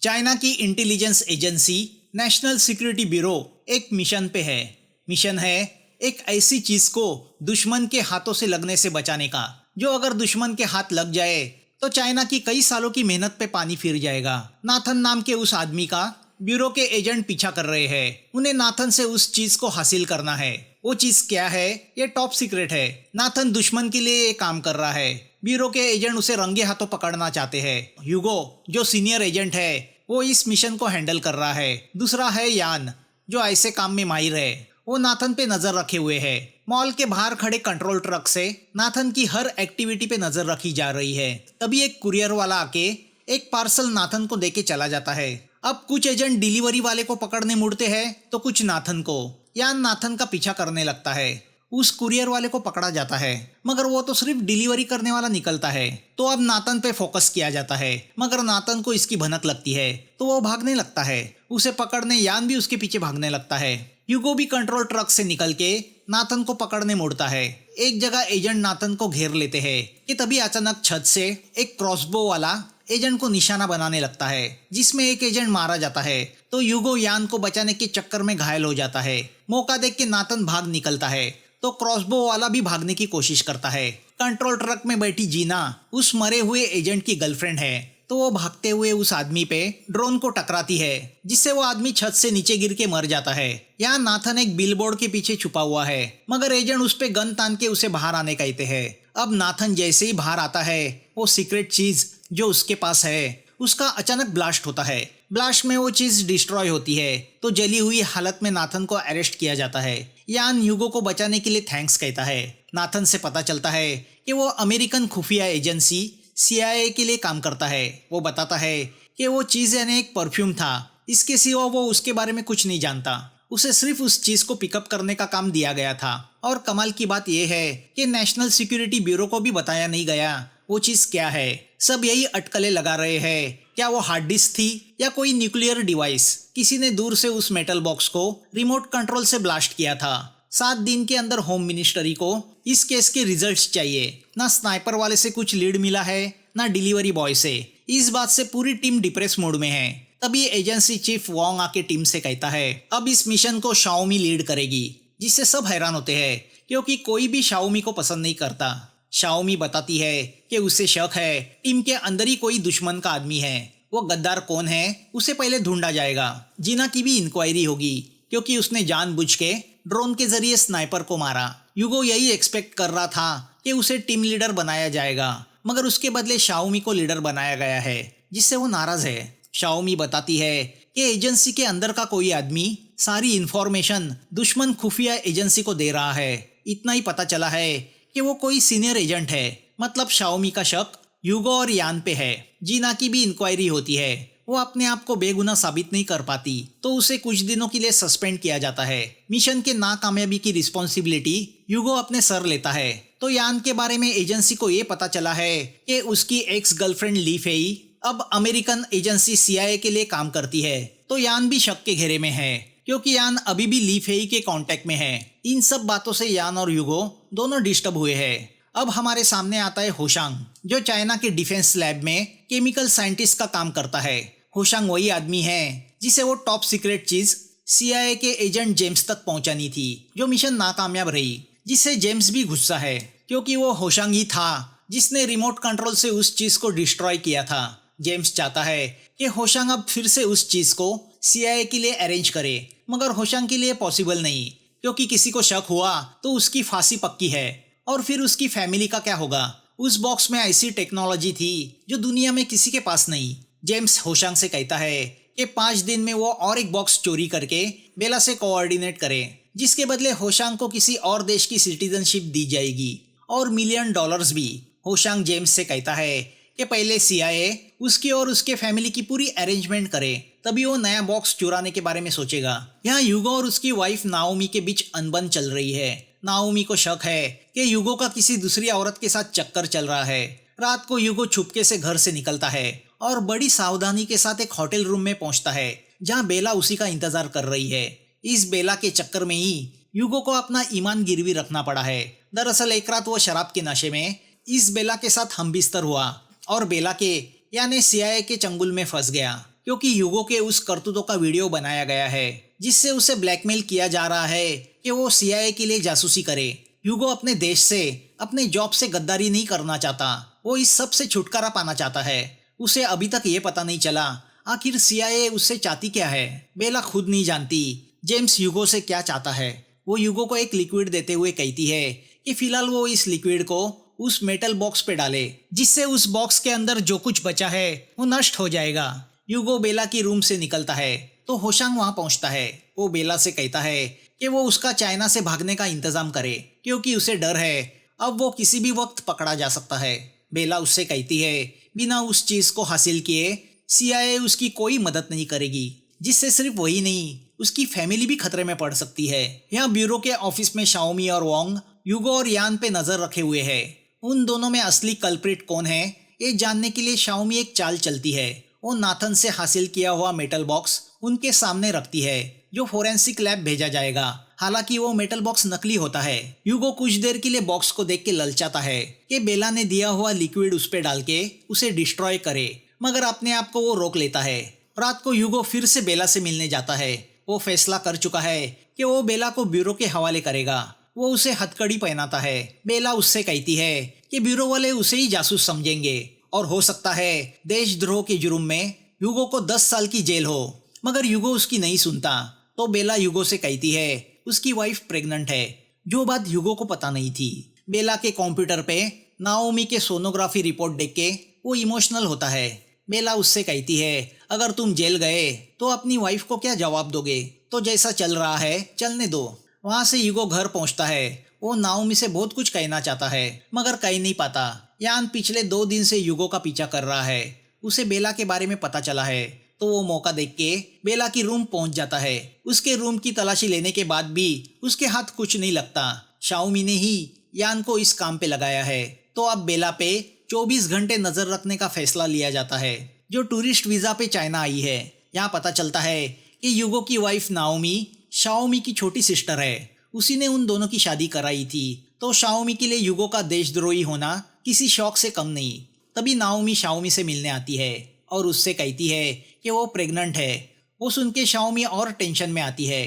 China की intelligence agency national security bureau एक mission पे है। मिशन है एक ऐसी चीज को दुश्मन के हाथों से लगने से बचाने का, जो अगर दुश्मन के हाथ लग जाए तो चाइना की कई सालों की मेहनत पे पानी फिर जाएगा। नाथन नाम के उस आदमी का ब्यूरो के एजेंट पीछा कर रहे हैं। उन्हें नाथन से उस चीज को हासिल करना है। वो चीज क्या है ये टॉप सीक्रेट है। नाथन दुश्मन के लिए ये काम कर रहा है। ब्यूरो के एजेंट उसे रंगे हाथों पकड़ना चाहते हैं। ह्यूगो जो सीनियर एजेंट है वो इस मिशन को हैंडल कर रहा है। दूसरा है यान जो ऐसे काम में माहिर है। वो नाथन पे नजर रखे हुए है। मॉल के बाहर खड़े कंट्रोल ट्रक से नाथन की हर एक्टिविटी पे नजर रखी जा रही है। तभी एक कुरियर वाला आके एक पार्सल नाथन को देके चला जाता है। अब कुछ एजेंट डिलीवरी वाले को पकड़ने मुड़ते हैं तो कुछ नाथन को। यान नाथन का पीछा करने लगता है। उस कुरियर वाले को पकड़ा जाता है, मगर वो तो सिर्फ डिलीवरी करने वाला निकलता है। तो अब नाथन पे फोकस किया जाता है, मगर नाथन को इसकी भनक लगती है तो वो भागने लगता है। उसे पकड़ने यान भी उसके पीछे भागने लगता है। ह्यूगो भी कंट्रोल ट्रक से निकल के नाथन को पकड़ने मुड़ता है। एक जगह एजेंट नाथन को घेर लेते हैं कि तभी अचानक छत से एक क्रॉसबो वाला एजेंट को निशाना बनाने लगता है, जिसमें एक एजेंट मारा जाता है। तो ह्यूगो यान को बचाने के चक्कर में घायल हो जाता है। मौका देख के नाथन भाग निकलता है तो क्रॉसबो वाला भी भागने की कोशिश करता है। कंट्रोल ट्रक में बैठी जीना उस मरे हुए एजेंट की गर्लफ्रेंड है, तो वो भागते हुए उस आदमी पे ड्रोन को टकराती है, जिससे वो आदमी छत से नीचे गिर के मर जाता है। यहाँ नाथन एक बिलबोर्ड के पीछे छुपा हुआ है, मगर एजेंट उस पे गन तान के उसे बाहर आने कहते हैं। अब नाथन जैसे ही बाहर आता है वो सीक्रेट चीज जो उसके पास है उसका अचानक ब्लास्ट होता है। ब्लास्ट में वो चीज डिस्ट्रॉय होती है तो जली हुई हालत में नाथन को अरेस्ट किया जाता है। यान ह्यूगो को बचाने के लिए थैंक्स कहता है। नाथन से पता चलता है कि वो अमेरिकन खुफिया एजेंसी CIA के लिए काम करता है। वो बताता है कि वो चीज यानी एक परफ्यूम था, इसके सिवा वो उसके बारे में कुछ नहीं जानता। उसे सिर्फ उस चीज को पिकअप करने का काम दिया गया था। और कमाल की बात यह है कि नेशनल सिक्योरिटी ब्यूरो को भी बताया नहीं गया वो चीज क्या है। सब यही अटकलें लगा रहे हैं, क्या वो हार्ड डिस्क थी या कोई न्यूक्लियर डिवाइस। किसी ने दूर से उस मेटल बॉक्स को रिमोट कंट्रोल से ब्लास्ट किया था। 7 दिन के अंदर होम मिनिस्ट्री को इस केस के रिजल्ट्स चाहिए। ना स्नाइपर वाले से कुछ लीड मिला है, ना डिलीवरी बॉय से। इस बात से पूरी टीम डिप्रेस मोड में है। तभी एजेंसी चीफ वॉन्ग आके टीम से कहता है अब इस मिशन को शाओमी लीड करेगी, जिससे सब हैरान होते हैं क्योंकि कोई भी शाओमी को पसंद नहीं करता। शाओमी बताती है कि उसे शक है टीम के अंदर ही कोई दुश्मन का आदमी है। वो गद्दार कौन है उसे पहले ढूंढा जाएगा। जीना की भी इंक्वायरी होगी क्योंकि उसने जानबूझ के ड्रोन के जरिए स्नाइपर को मारा। ह्यूगो यही एक्सपेक्ट कर रहा था कि उसे टीम लीडर बनाया जाएगा, मगर उसके बदले शाओमी को लीडर बनाया गया है, जिससे वो नाराज है। शाओमी बताती है कि एजेंसी के अंदर का कोई आदमी सारी इंफॉर्मेशन दुश्मन खुफिया एजेंसी को दे रहा है। इतना ही पता चला है कि वो कोई सीनियर एजेंट है, मतलब शाओमी का शक ह्यूगो और यान पे है। जीना की भी इंक्वायरी होती है। वो अपने आप को बेगुनाह साबित नहीं कर पाती तो उसे कुछ दिनों के लिए सस्पेंड किया जाता है। मिशन के नाकामयाबी की रिस्पॉन्सिबिलिटी ह्यूगो अपने सर लेता है। तो यान के बारे में एजेंसी को ये पता चला है कि उसकी एक्स गर्लफ्रेंड ली फेई अब अमेरिकन एजेंसी CIA के लिए काम करती है। तो यान भी शक के घेरे में है क्योंकि यान अभी भी ली फेई के कांटेक्ट में है। इन सब बातों से यान और ह्यूगो दोनों डिस्टर्ब हुए हैं। अब हमारे सामने आता है होशांग, जो चाइना के डिफेंस लैब में केमिकल साइंटिस्ट का काम करता है। होशांग वही आदमी है जिसे वो टॉप सीक्रेट चीज CIA के एजेंट जेम्स तक पहुंचानी थी, जो मिशन नाकामयाब रही, जिससे जेम्स भी गुस्सा है क्योंकि वो होशांग ही था जिसने रिमोट कंट्रोल से उस चीज को डिस्ट्रॉय किया था। जेम्स चाहता है कि होशांग अब फिर से उस चीज को CIA के लिए अरेंज करे, मगर होशांग के लिए पॉसिबल नहीं क्योंकि किसी को शक हुआ तो उसकी फांसी पक्की है। और फिर उसकी फैमिली का क्या होगा। उस बॉक्स में ऐसी टेक्नोलॉजी थी जो दुनिया में किसी के पास नहीं। जेम्स होशांग से कहता है कि 5 दिन में वो और एक बॉक्स चोरी करके बेला से कोऑर्डिनेट करे, जिसके बदले होशांग को किसी और देश की सिटीजनशिप दी जाएगी और $1 मिलियन भी। होशांग जेम्स से कहता है कि पहले CIA उसकी और उसके फैमिली की पूरी अरेंजमेंट करे, तभी वो नया बॉक्स चुराने के बारे में सोचेगा। यहाँ ह्यूगो और उसकी वाइफ नाओमी के बीच अनबन चल रही है। नाओमी को शक है कि ह्यूगो का किसी दूसरी औरत के साथ चक्कर चल रहा है। रात को ह्यूगो छुपके से घर से निकलता है और बड़ी सावधानी के साथ एक होटल रूम में पहुंचता है जहां बेला उसी का इंतजार कर रही है। इस बेला के चक्कर में ही ह्यूगो को अपना ईमान गिरवी रखना पड़ा है। दरअसल एक रात वो शराब के नशे में इस बेला के साथ हमबिस्तर हुआ और बेला के यानी CIA के चंगुल में फंस गया। क्योंकि ह्यूगो के उस करतूतों का वीडियो बनाया गया है जिससे उसे ब्लैकमेल किया जा रहा है कि वो सीआईए के लिए जासूसी करे। ह्यूगो अपने देश से, अपने जॉब से गद्दारी नहीं करना चाहता, वो इस सब से छुटकारा पाना चाहता है। उसे अभी तक ये पता नहीं चला आखिर सीआईए उससे चाहती क्या है। बेला खुद नहीं जानती जेम्स ह्यूगो से क्या चाहता है। वो ह्यूगो को एक लिक्विड देते हुए कहती है कि फिलहाल वो इस लिक्विड को उस मेटल बॉक्स पे डाले जिससे उस बॉक्स के अंदर जो कुछ बचा है वो नष्ट हो जाएगा। ह्यूगो बेला की रूम से निकलता है तो होशांग वहां पहुंचता है। वो बेला से कहता है कि वो उसका चाइना से भागने का इंतजाम करे क्योंकि उसे डर है अब वो किसी भी वक्त पकड़ा जा सकता है। बेला उससे कहती है बिना उस चीज को हासिल किए सीआईए उसकी कोई मदद नहीं करेगी, जिससे सिर्फ वही नहीं उसकी फैमिली भी खतरे में पड़ सकती है। यहाँ ब्यूरो के ऑफिस में शाओमी और वोंग ह्यूगो और यान पे नजर रखे हुए हैं। उन दोनों में असली कल्प्रिट कौन है ये जानने के लिए शाओमी एक चाल चलती है। वो नाथन से हासिल किया हुआ मेटल बॉक्स उनके सामने रखती है जो फोरेंसिक लैब भेजा जाएगा। हालांकि वो मेटल बॉक्स नकली होता है। ह्यूगो कुछ देर के लिए बॉक्स को देख के ललचाता है कि बेला ने दिया हुआ लिक्विड उस पे डाल के उसे डिस्ट्रॉय करे, मगर अपने आप को वो रोक लेता है। रात को ह्यूगो फिर से बेला से मिलने जाता है। वो फैसला कर चुका है कि वो बेला को ब्यूरो के हवाले करेगा। वो उसे हथकड़ी पहनाता है। बेला उससे कहती है कि ब्यूरो वाले उसे ही जासूस समझेंगे और हो सकता है देशद्रोह के जुर्म में ह्यूगो को 10 साल की जेल हो, मगर ह्यूगो उसकी नहीं सुनता। तो बेला ह्यूगो से कहती है उसकी वाइफ प्रेग्नेंट है, जो बात ह्यूगो को पता नहीं थी। बेला के कंप्यूटर पे नाओमी के सोनोग्राफी रिपोर्ट देख के वो इमोशनल होता है। बेला उससे कहती है अगर तुम जेल गए तो अपनी वाइफ को क्या जवाब दोगे, तो जैसा चल रहा है चलने दो। वहां से ह्यूगो घर पहुंचता है। वो नाओमी से बहुत कुछ कहना चाहता है मगर कह नहीं पाता। यान पिछले 2 दिन से ह्यूगो का पीछा कर रहा है। उसे बेला के बारे में पता चला है तो वो मौका देख के बेला की रूम पहुंच जाता है। उसके रूम की तलाशी लेने के बाद भी उसके हाथ कुछ नहीं लगता। शाओमी ने ही यान को इस काम पे लगाया है। तो अब बेला पे 24 घंटे नजर रखने का फैसला लिया जाता है, जो टूरिस्ट वीजा पे चाइना आई है। यहाँ पता चलता है कि ह्यूगो की वाइफ नाओमी शाओमी की छोटी सिस्टर है। उसी ने उन दोनों की शादी कराई थी। तो शाओमी के लिए ह्यूगो का देशद्रोही होना किसी शौक से कम नहीं। तभी नाओमी शाओमी से मिलने आती है और उससे कहती है कि वो प्रेग्नेंट है। वो सुन के शाओमी और टेंशन में आती है।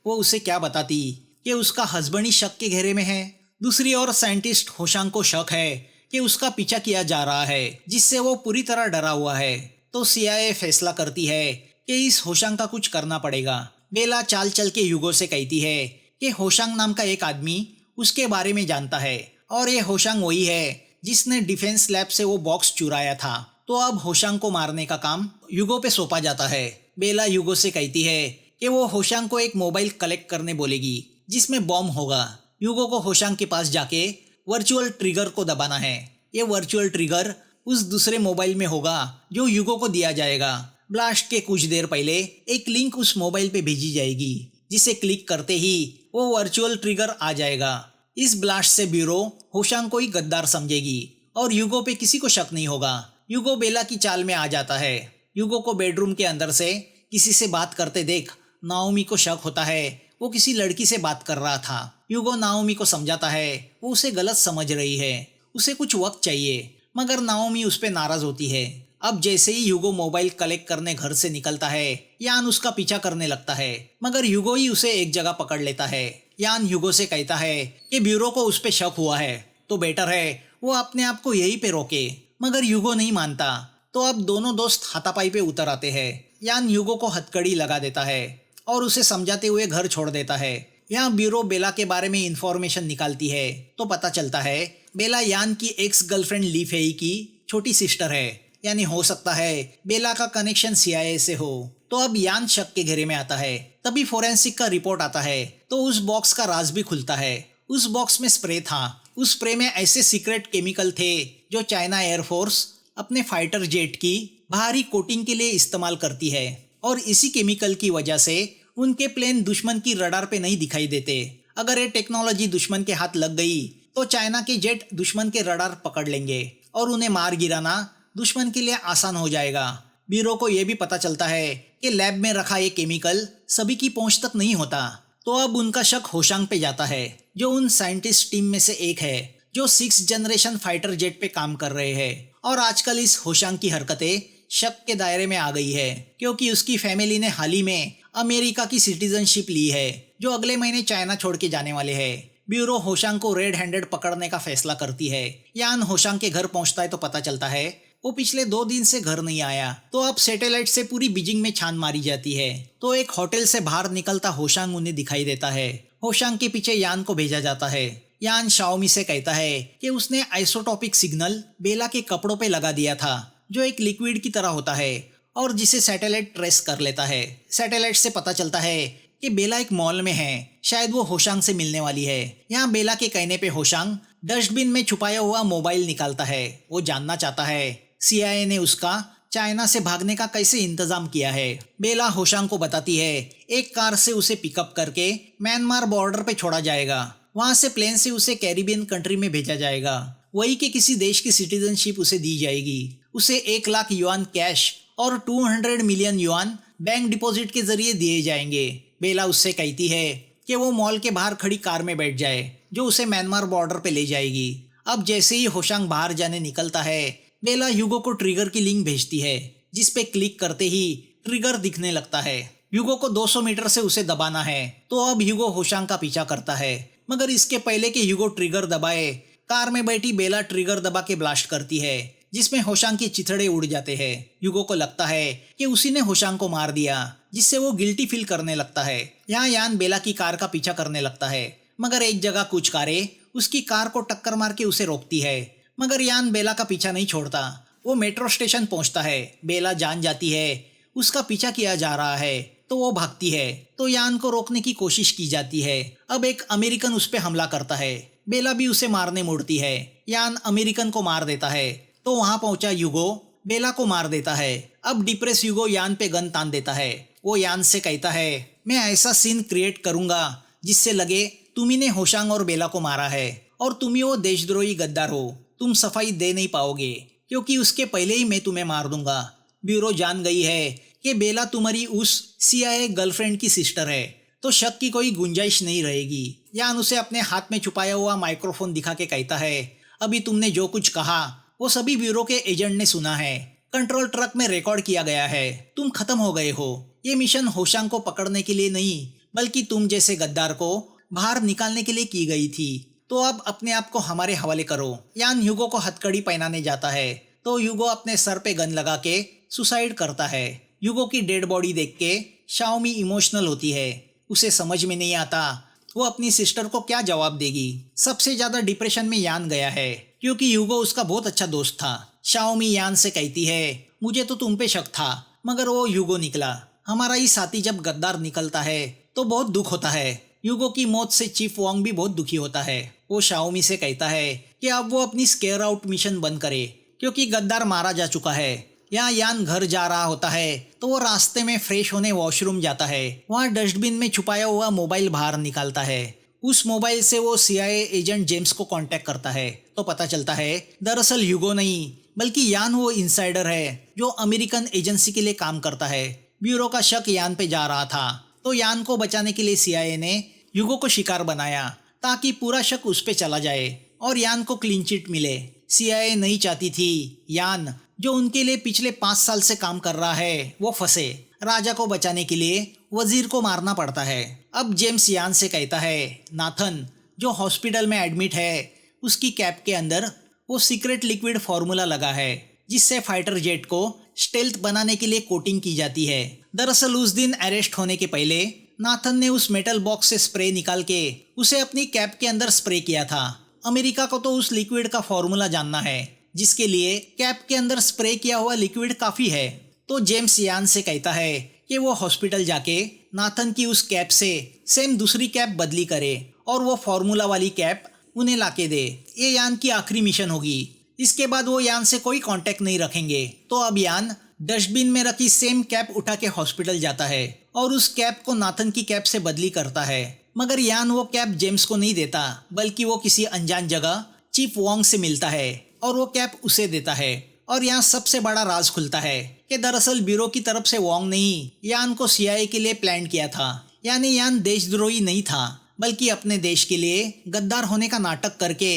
वो उसे क्या बताती कि उसका हस्बैंड ही शक के घेरे में है। दूसरी ओर साइंटिस्ट होशांग को शक है कि उसका पीछा किया जा रहा है, जिससे वो पूरी तरह डरा हुआ है। तो सीआईए फैसला करती है कि इस होशांग का कुछ करना पड़ेगा। बेला चाल चल के ह्यूगो से कहती है कि होशांग नाम का एक आदमी उसके बारे में जानता है और ये होशांग वही है जिसने डिफेंस लैब से वो बॉक्स चुराया था। तो अब होशांग को मारने का काम ह्यूगो पे सौंपा जाता है। बेला ह्यूगो से कहती है कि वो होशांग को एक मोबाइल कलेक्ट करने बोलेगी जिसमें बॉम्ब होगा। ह्यूगो को होशांग के पास जाके वर्चुअल ट्रिगर को दबाना है। ये वर्चुअल ट्रिगर उस दूसरे मोबाइल में होगा जो ह्यूगो को दिया जाएगा। ब्लास्ट के कुछ देर पहले एक लिंक उस मोबाइल पे भेजी जाएगी, जिसे क्लिक करते ही वो वर्चुअल ट्रिगर आ जाएगा। इस ब्लास्ट से ब्यूरो होशांग को ही गद्दार समझेगी और ह्यूगो पे किसी को शक नहीं होगा। ह्यूगो बेला की चाल में आ जाता है। ह्यूगो को बेडरूम के अंदर से किसी से बात करते देख नाओमी को शक होता है वो किसी लड़की से बात कर रहा था। ह्यूगो नाओमी को समझाता है वो उसे गलत समझ रही है, उसे कुछ वक्त चाहिए, मगर नाओमी उस पर नाराज होती है। अब जैसे ही ह्यूगो मोबाइल कलेक्ट करने घर से निकलता है, यान उसका पीछा करने लगता है, मगर ह्यूगो ही उसे एक जगह पकड़ लेता है। यान ह्यूगो से कहता है कि ब्यूरो को उस पे शक हुआ है तो बेटर है वो अपने आप को यहीं पे रोके, मगर ह्यूगो नहीं मानता। तो अब दोनों दोस्त हाथापाई पे उतर आते हैं। यान ह्यूगो को हथकड़ी लगा देता है और उसे समझाते हुए घर छोड़ देता है। यहाँ ब्यूरो बेला के बारे में इंफॉर्मेशन निकालती है तो पता चलता है बेला यान की एक्स गर्लफ्रेंड ली फेई की छोटी सिस्टर है, यानी हो सकता है बेला का कनेक्शन सीआईए से हो। तो अब यान शक के घेरे में आता है। तभी फोरेंसिक का रिपोर्ट आता है तो उस बॉक्स का राज भी खुलता है। उस बॉक्स में स्प्रे था। उस स्प्रे में ऐसे सीक्रेट केमिकल थे जो चाइना एयरफोर्स अपने फाइटर जेट की बाहरी कोटिंग के लिए इस्तेमाल करती है, और इसी केमिकल की वजह से उनके प्लेन दुश्मन की रडार पे नहीं दिखाई देते। अगर ये टेक्नोलॉजी दुश्मन के हाथ लग गई तो चाइना के जेट दुश्मन के रडार पकड़ लेंगे और उन्हें मार गिराना दुश्मन के लिए आसान हो जाएगा। ब्यूरो को यह भी पता चलता है कि लैब में रखा ये केमिकल सभी की पहुंच तक नहीं होता। तो अब उनका शक होशांग पे जाता है, जो उन साइंटिस्ट टीम में से एक है जो 6th जनरेशन फाइटर जेट पे काम कर रहे हैं। और आजकल इस होशांग की हरकतें शक के दायरे में आ गई है, क्योंकि उसकी फैमिली ने हाल ही में अमेरिका की सिटीजनशिप ली है, जो अगले महीने चाइना छोड़ के जाने वाले हैं। ब्यूरो होशांग को रेड हैंडेड पकड़ने का फैसला करती है। यान होशांग के घर पहुंचता है तो पता चलता है वो पिछले 2 दिन से घर नहीं आया। तो अब सैटेलाइट से पूरी बीजिंग में छान मारी जाती है। तो एक होटल से बाहर निकलता होशांग उन्हें दिखाई देता है। होशांग के पीछे यान को भेजा जाता है। यान शाओमी से कहता है कि उसने आइसोटोपिक सिग्नल बेला के कपड़ों पे लगा दिया था, जो एक लिक्विड की तरह होता है और जिसे सैटेलाइट ट्रेस कर लेता है। सैटेलाइट से पता चलता है कि बेला एक मॉल में है, शायद वो होशांग से मिलने वाली है। यहाँ बेला के कहने पे होशांग डस्टबिन में छुपाया हुआ मोबाइल निकालता है। वो जानना चाहता है CIA ने उसका चाइना से भागने का कैसे इंतजाम किया है। बेला होशांग को बताती है एक कार से उसे पिकअप करके म्यांमार बॉर्डर पे छोड़ा जाएगा, वहां से प्लेन से उसे कैरिबियन कंट्री में भेजा जाएगा, वही के किसी देश की सिटीजनशिप उसे दी जाएगी। उसे 1 लाख युआन कैश और 200 मिलियन युआन बैंक डिपॉजिट के जरिए दिए जाएंगे। बेला उससे कहती है कि वो मॉल के बाहर खड़ी कार में बैठ जाए, जो उसे म्यांमार बॉर्डर पे ले जाएगी। अब जैसे ही होशांग बाहर जाने निकलता है, बेला ह्यूगो को ट्रिगर की लिंक भेजती है, जिस पे क्लिक करते ही ट्रिगर दिखने लगता है। ह्यूगो को 200 मीटर से उसे दबाना है। तो अब ह्यूगो होशांग का पीछा करता है, मगर इसके पहले कि ह्यूगो ट्रिगर दबाए, कार में बैठी बेला ट्रिगर दबा के ब्लास्ट करती है, जिसमें होशांग के चिथड़े उड़ जाते हैं। ह्यूगो को लगता है कि उसी ने होशांग को मार दिया, जिससे वो गिल्टी फील करने लगता है। यहाँ यान बेला की कार का पीछा करने लगता है, मगर एक जगह कुछ कारें उसकी कार को टक्कर मार के उसे रोकती है। मगर यान बेला का पीछा नहीं छोड़ता। वो मेट्रो स्टेशन पहुंचता है। बेला जान जाती है उसका पीछा किया जा रहा है, तो वो भागती है। तो यान को रोकने की कोशिश की जाती है। अब एक अमेरिकन उस पर हमला करता है। बेला भी उसे मारने मुड़ती है। यान अमेरिकन को मार देता है। तो वहां पहुंचा ह्यूगो बेला को मार देता है। अब डिप्रेस ह्यूगो यान पे गन तान देता है। वो यान से कहता है मैं ऐसा सीन क्रिएट करूंगा जिससे लगे तुम्ही ने होशांग और बेला को मारा है और तुम ही वो देशद्रोही गद्दार हो। तुम सफाई दे नहीं पाओगे, क्योंकि उसके पहले ही मैं तुम्हें मार दूंगा। ब्यूरो जान गई है कि बेला तुम्हारी उस CIA गर्लफ्रेंड की सिस्टर है, तो शक की कोई गुंजाइश नहीं रहेगी। यान उसे अपने हाथ में छुपाया हुआ माइक्रोफोन दिखा के कहता है अभी तुमने जो कुछ कहा वो सभी ब्यूरो के एजेंट ने सुना है, कंट्रोल ट्रक में रिकॉर्ड किया गया है। तुम खत्म हो गए हो। ये मिशन होशांग को पकड़ने के लिए नहीं, बल्कि तुम जैसे गद्दार को बाहर निकालने के लिए की गई थी। तो अब अपने आप को हमारे हवाले करो। यान ह्यूगो को हथकड़ी पहनाने जाता है, तो ह्यूगो अपने सर पे गन लगा के सुसाइड करता है। ह्यूगो की डेड बॉडी देख के शाओमी इमोशनल होती है। उसे समझ में नहीं आता वो अपनी सिस्टर को क्या जवाब देगी। सबसे ज्यादा डिप्रेशन में यान गया है, क्योंकि ह्यूगो उसका बहुत अच्छा दोस्त था। शाओमी यान से कहती है मुझे तो तुम पे शक था, मगर वो ह्यूगो निकला। हमारा ही साथी जब गद्दार निकलता है तो बहुत दुख होता है। ह्यूगो की मौत से चीफ वोंग भी बहुत दुखी होता है। वो शाओमी से कहता है कि अब वो अपनी स्केयर आउट मिशन बंद करे, क्योंकि गद्दार मारा जा चुका है। यहाँ यान घर जा रहा होता है, तो वो रास्ते में फ्रेश होने वॉशरूम जाता है। वहाँ डस्टबिन में छुपाया हुआ मोबाइल बाहर निकालता है। उस मोबाइल से वो CIA एजेंट जेम्स को कांटेक्ट करता है। तो पता चलता है दरअसल ह्यूगो नहीं, बल्कि यान वो इनसाइडर है जो अमेरिकन एजेंसी के लिए काम करता है। ब्यूरो का शक यान पे जा रहा था, तो यान को बचाने के लिए CIA ने ह्यूगो को शिकार बनाया, ताकि पूरा शक उस पे चला जाए और यान को क्लीन चिट मिले। CIA नहीं चाहती थी यान, जो उनके लिए पिछले 5 साल से काम कर रहा है, वो फंसे। राजा को बचाने के लिए वजीर को मारना पड़ता है। अब जेम्स यान से कहता है नाथन जो हॉस्पिटल में एडमिट है, उसकी कैप के अंदर वो सीक्रेट लिक्विड फार्मूला लगा है, जिससे फाइटर जेट को स्टेल्थ बनाने के लिए कोटिंग की जाती है। दरअसल उस दिन अरेस्ट होने के पहले नाथन ने उस मेटल बॉक्स से स्प्रे निकाल के उसे अपनी कैप के अंदर स्प्रे किया था। अमेरिका को तो उस लिक्विड का फॉर्मूला जानना है, जिसके लिए कैप के अंदर स्प्रे किया हुआ लिक्विड काफी है। तो जेम्स यान से कहता है कि वो हॉस्पिटल जाके नाथन की उस कैप से सेम दूसरी कैप बदली करे और वो फॉर्मूला वाली कैप उन्हें लाके दे। ये यान की आखिरी मिशन होगी। इसके बाद वो यान से कोई कांटेक्ट नहीं रखेंगे। तो अब यान डस्टबिन में रखी सेम कैप उठा के हॉस्पिटल जाता है और उस कैप को नाथन की कैप से बदली करता है। मगर यान वो कैप जेम्स को नहीं देता, बल्कि वो किसी अनजान जगह चीफ वोंग से मिलता है और वो कैप उसे देता है। और यहाँ सबसे बड़ा राज खुलता है कि दरअसल ब्यूरो की तरफ से वोंग ने ही यान को CIA के लिए प्लान किया था। यानी यान देशद्रोही नहीं था, बल्कि अपने देश के लिए गद्दार होने का नाटक करके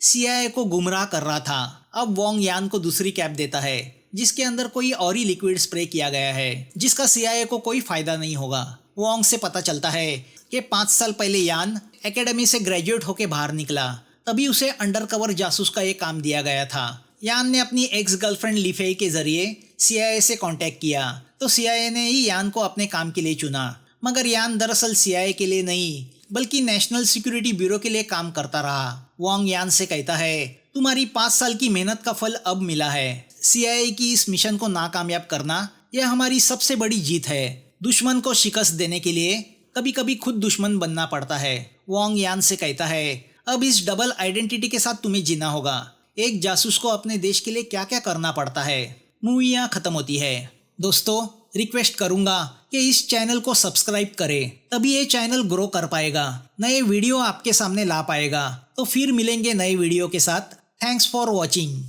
CIA को गुमराह कर रहा था। अब वोंग यान को दूसरी कैप देता है, जिसके अंदर कोई और ही लिक्विड स्प्रे किया गया है जिसका CIA को कोई फायदा नहीं होगा। वोंग से पता चलता है कि 5 साल पहले यान एकेडमी से ग्रेजुएट होके बाहर निकला, तभी उसे अंडरकवर जासूस का ये काम दिया गया था। यान ने अपनी एक्स गर्लफ्रेंड लिफेई के जरिए CIA से कांटेक्ट किया तो CIA ने ही यान को अपने काम के लिए चुना, मगर यान दरअसल CIA के लिए नहीं बल्कि नेशनल सिक्योरिटी ब्यूरो के लिए काम करता रहा। वोंग यान से कहता है, तुम्हारी 5 साल की मेहनत का फल अब मिला है। CIA की इस मिशन को नाकामयाब करना यह हमारी सबसे बड़ी जीत है। दुश्मन को शिकस्त देने के लिए कभी कभी खुद दुश्मन बनना पड़ता है। वोंग यान से कहता है, अब इस डबल आइडेंटिटी के साथ तुम्हें जीना होगा। एक जासूस को अपने देश के लिए क्या क्या करना पड़ता है। मूवी यहाँ खत्म होती है। दोस्तों, रिक्वेस्ट करूंगा कि इस चैनल को सब्सक्राइब करें, तभी ये चैनल ग्रो कर पाएगा, नए वीडियो आपके सामने ला पाएगा। तो फिर मिलेंगे नए वीडियो के साथ। Thanks for watching.